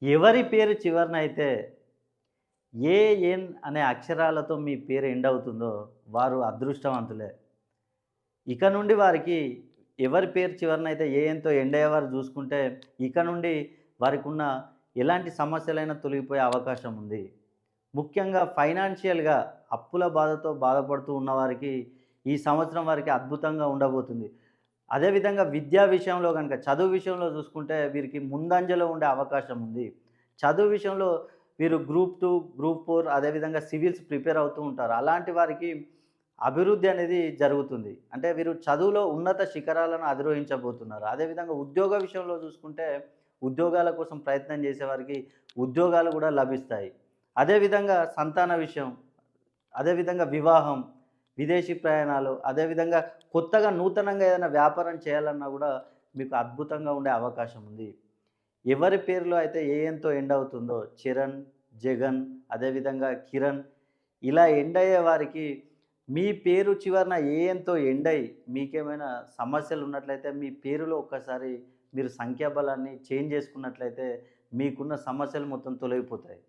ఎవరి పేరు చివరనైతే ఏఎన్ అనే అక్షరాలతో మీ పేరు ఎండ్ అవుతుందో వారు అదృష్టవంతులే. ఇక నుండి వారికి ఎవరి పేరు చివరనైతే ఏఎన్‌తో ఎండ్ అయ్యేవారు చూసుకుంటే, ఇక నుండి వారికున్న ఎలాంటి సమస్యలైనా తొలగిపోయే అవకాశం ఉంది. ముఖ్యంగా ఫైనాన్షియల్‌గా అప్పుల బాధతో బాధపడుతూ ఉన్నవారికి ఈ సంవత్సరం వారికి అద్భుతంగా ఉండబోతుంది. అదేవిధంగా విద్యా విషయంలో గనుక చదువు విషయంలో చూసుకుంటే వీరికి ముందంజలో ఉండే అవకాశం ఉంది. చదువు విషయంలో వీరు గ్రూప్ 2, గ్రూప్ 4 అదేవిధంగా సివిల్స్ ప్రిపేర్ అవుతూ ఉంటారు. అలాంటి వారికి అభివృద్ధి అనేది జరుగుతుంది. అంటే వీరు చదువులో ఉన్నత శిఖరాలను అధిరోహించబోతున్నారు. అదేవిధంగా ఉద్యోగ విషయంలో చూసుకుంటే ఉద్యోగాల కోసం ప్రయత్నం చేసేవారికి ఉద్యోగాలు కూడా లభిస్తాయి. అదేవిధంగా సంతాన విషయం, అదేవిధంగా వివాహం, విదేశీ ప్రయాణాలు, అదేవిధంగా కొత్తగా నూతనంగా ఏదైనా వ్యాపారం చేయాలన్నా గూడా మీకు అద్భుతంగా ఉండే అవకాశం ఉంది. ఎవరి పేరులో అయితే ఏఎన్‌తో ఎండ్ అవుతుందో చరణ్, జగన్, అదేవిధంగా కిరణ్ ఇలా ఎండ్ అయ్యే వారికి మీ పేరు చివరన ఏఎన్‌తో ఎండ్ అయ్యి మీకేమైనా సమస్యలు ఉన్నట్లయితే మీ పేరులో ఒక్కసారి మీరు సంఖ్యాబలాన్ని చేంజ్ చేసుకున్నట్లయితే మీకున్న సమస్యలు మొత్తం తొలగిపోతాయి.